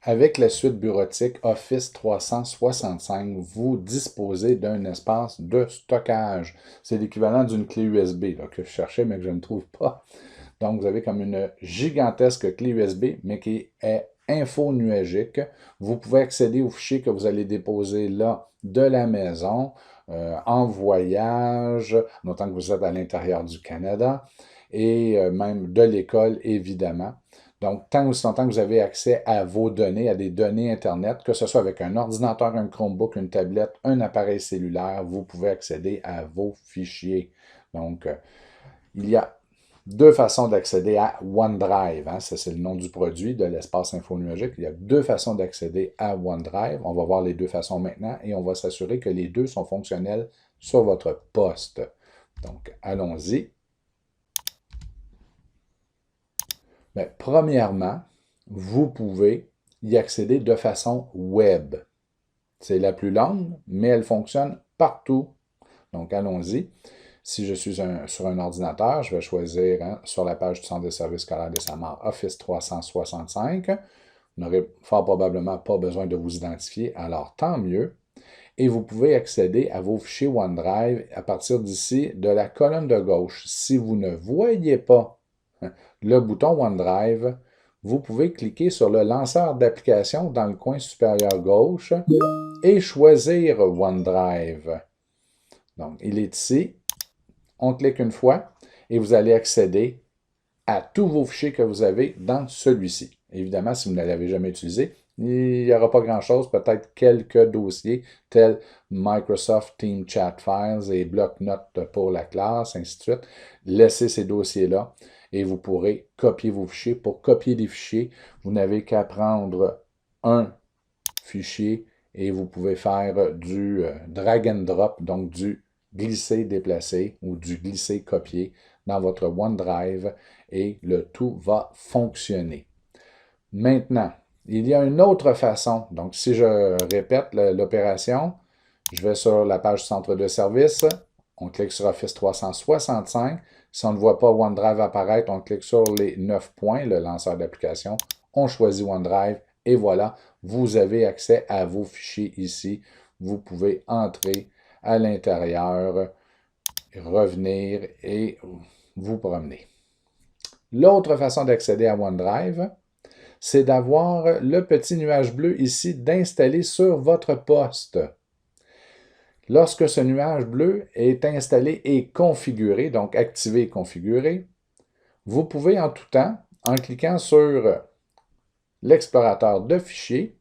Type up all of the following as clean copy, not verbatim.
Avec la suite bureautique Office 365, vous disposez d'un espace de stockage. C'est l'équivalent d'une clé USB là, que je cherchais mais que je ne trouve pas. Donc, vous avez comme une gigantesque clé USB, mais qui est info-nuagique. Vous pouvez accéder aux fichiers que vous allez déposer là de la maison, en voyage, notant que vous êtes à l'intérieur du Canada, et même de l'école, évidemment. Donc, tant aussi longtemps que vous avez accès à vos données, à des données Internet, que ce soit avec un ordinateur, un Chromebook, une tablette, un appareil cellulaire, vous pouvez accéder à vos fichiers. Donc, il y a deux façons d'accéder à OneDrive. Hein. Ça, c'est le nom du produit de l'espace infonuagique. Il y a deux façons d'accéder à OneDrive. On va voir les deux façons maintenant et on va s'assurer que les deux sont fonctionnels sur votre poste. Donc, allons-y. Mais, premièrement, vous pouvez y accéder de façon web. C'est la plus longue, mais elle fonctionne partout. Donc, allons-y. Si je suis sur un ordinateur, je vais choisir sur la page du Centre de services scolaires de Samar Office 365. Vous n'aurez fort probablement pas besoin de vous identifier, alors tant mieux. Et vous pouvez accéder à vos fichiers OneDrive à partir d'ici de la colonne de gauche. Si vous ne voyez pas le bouton OneDrive, vous pouvez cliquer sur le lanceur d'application dans le coin supérieur gauche et choisir OneDrive. Donc, il est ici. On clique une fois et vous allez accéder à tous vos fichiers que vous avez dans celui-ci. Évidemment, si vous ne l'avez jamais utilisé, il n'y aura pas grand-chose, peut-être quelques dossiers tels Microsoft Team Chat Files et bloc-notes pour la classe, ainsi de suite. Laissez ces dossiers-là et vous pourrez copier vos fichiers. Pour copier des fichiers, vous n'avez qu'à prendre un fichier et vous pouvez faire du drag and drop, donc du glisser-déplacer ou du glisser-copier dans votre OneDrive et le tout va fonctionner. Maintenant, il y a une autre façon. Donc, si je répète l'opération, je vais sur la page Centre de services, on clique sur Office 365. Si on ne voit pas OneDrive apparaître, on clique sur les 9 points, le lanceur d'application, on choisit OneDrive et voilà, vous avez accès à vos fichiers ici. Vous pouvez entrer à l'intérieur, revenir et vous promener. L'autre façon d'accéder à OneDrive, c'est d'avoir le petit nuage bleu ici d'installer sur votre poste. Lorsque ce nuage bleu est installé et configuré, donc activé et configuré, vous pouvez en tout temps, en cliquant sur l'explorateur de fichiers,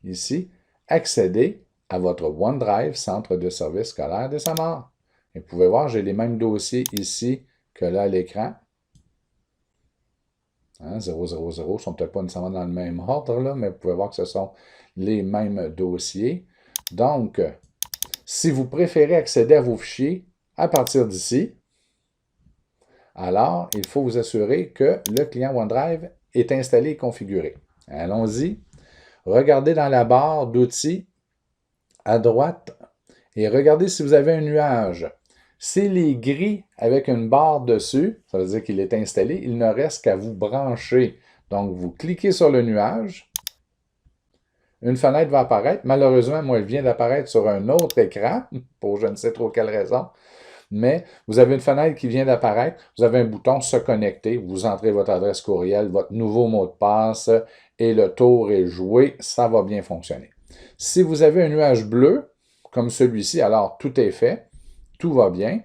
ici, accéder à votre OneDrive Centre de services scolaires de Samar. Et vous pouvez voir, j'ai les mêmes dossiers ici que là à l'écran. 000 ne sont peut-être pas nécessairement dans le même ordre, là, mais vous pouvez voir que ce sont les mêmes dossiers. Donc, si vous préférez accéder à vos fichiers à partir d'ici, alors il faut vous assurer que le client OneDrive est installé et configuré. Allons-y. Regardez dans la barre d'outils à droite et regardez si vous avez un nuage. S'il est gris avec une barre dessus, ça veut dire qu'il est installé, il ne reste qu'à vous brancher. Donc, vous cliquez sur le nuage, une fenêtre va apparaître. Malheureusement, moi, elle vient d'apparaître sur un autre écran, pour je ne sais trop quelle raison. Mais vous avez une fenêtre qui vient d'apparaître, vous avez un bouton Se connecter, vous entrez votre adresse courriel, votre nouveau mot de passe et le tour est joué, ça va bien fonctionner. Si vous avez un nuage bleu, comme celui-ci, alors tout est fait, tout va bien.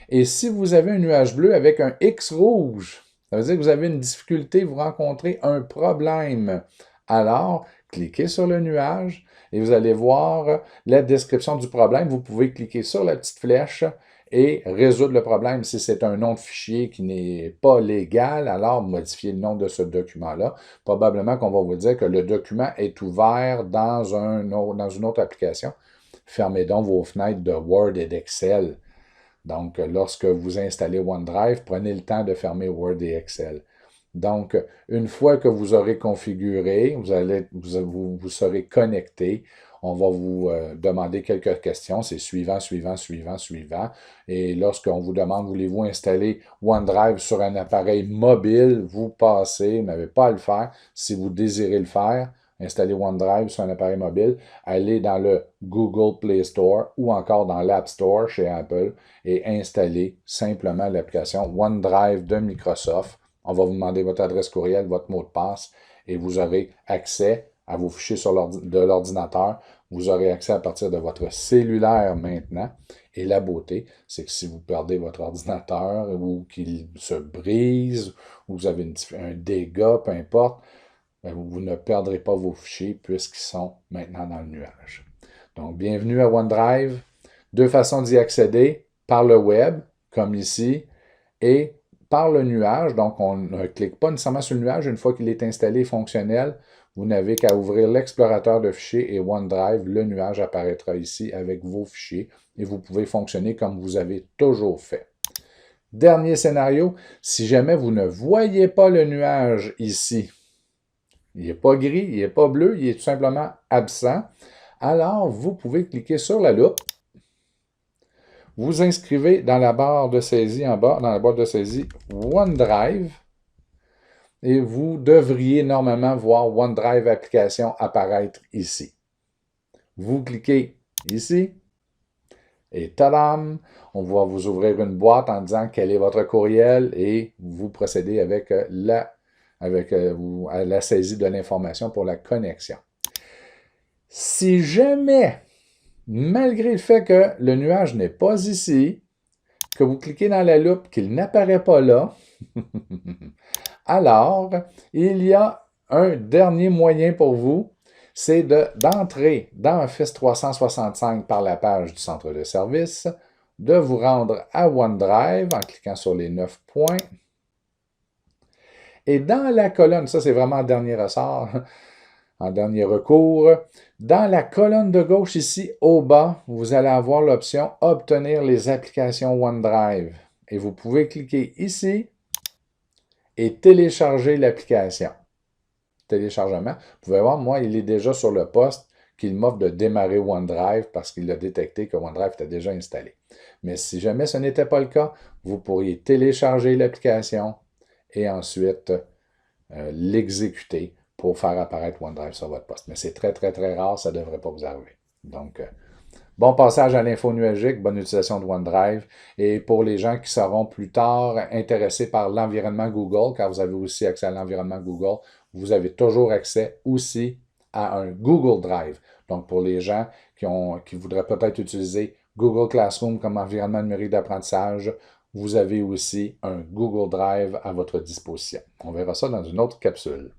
Et si vous avez un nuage bleu avec un X rouge, ça veut dire que vous avez une difficulté, vous rencontrez un problème. Alors, cliquez sur le nuage et vous allez voir la description du problème. Vous pouvez cliquer sur la petite flèche et résoudre le problème. Si c'est un nom de fichier qui n'est pas légal, alors modifiez le nom de ce document-là. Probablement qu'on va vous dire que le document est ouvert dans une autre application. Fermez donc vos fenêtres de Word et d'Excel. Donc, lorsque vous installez OneDrive, prenez le temps de fermer Word et Excel. Donc, une fois que vous aurez configuré, vous serez connecté, On va vous demander quelques questions. C'est suivant, suivant, suivant, suivant. Et lorsqu'on vous demande, voulez-vous installer OneDrive sur un appareil mobile, vous passez, vous n'avez pas à le faire. Si vous désirez le faire, installer OneDrive sur un appareil mobile, allez dans le Google Play Store ou encore dans l'App Store chez Apple et installez simplement l'application OneDrive de Microsoft. On va vous demander votre adresse courriel, votre mot de passe et vous aurez accès à vos fichiers de l'ordinateur. Vous aurez accès à partir de votre cellulaire maintenant. Et la beauté, c'est que si vous perdez votre ordinateur ou qu'il se brise ou vous avez un dégât, peu importe, vous ne perdrez pas vos fichiers puisqu'ils sont maintenant dans le nuage. Donc, bienvenue à OneDrive. Deux façons d'y accéder, par le web, comme ici, et par le nuage. Donc, on ne clique pas nécessairement sur le nuage. Une fois qu'il est installé et fonctionnel, vous n'avez qu'à ouvrir l'explorateur de fichiers et OneDrive. Le nuage apparaîtra ici avec vos fichiers et vous pouvez fonctionner comme vous avez toujours fait. Dernier scénario, si jamais vous ne voyez pas le nuage ici, il n'est pas gris, il n'est pas bleu, il est tout simplement absent. Alors, vous pouvez cliquer sur la loupe. Vous inscrivez dans la barre de saisie en bas, dans la boîte de saisie OneDrive. Et vous devriez normalement voir OneDrive application apparaître ici. Vous cliquez ici. Et tadam! On va vous ouvrir une boîte en disant quel est votre courriel et vous procédez avec à la saisie de l'information pour la connexion. Si jamais, malgré le fait que le nuage n'est pas ici, que vous cliquez dans la loupe, qu'il n'apparaît pas là, alors, il y a un dernier moyen pour vous, c'est d'entrer dans Office 365 par la page du centre de service, de vous rendre à OneDrive en cliquant sur les 9 points. Et dans la colonne, ça c'est vraiment le dernier ressort, en dernier recours, dans la colonne de gauche ici, au bas, vous allez avoir l'option « Obtenir les applications OneDrive ». Et vous pouvez cliquer ici et télécharger l'application. Téléchargement. Vous pouvez voir, moi, il est déjà sur le poste qu'il m'offre de démarrer OneDrive parce qu'il a détecté que OneDrive était déjà installé. Mais si jamais ce n'était pas le cas, vous pourriez télécharger l'application et ensuite l'exécuter pour faire apparaître OneDrive sur votre poste. Mais c'est très, très, très rare, ça ne devrait pas vous arriver. Donc, bon passage à l'info nuagique, bonne utilisation de OneDrive. Et pour les gens qui seront plus tard intéressés par l'environnement Google, car vous avez aussi accès à l'environnement Google, vous avez toujours accès aussi à un Google Drive. Donc, pour les gens qui voudraient peut-être utiliser Google Classroom comme environnement numérique d'apprentissage, vous avez aussi un Google Drive à votre disposition. On verra ça dans une autre capsule.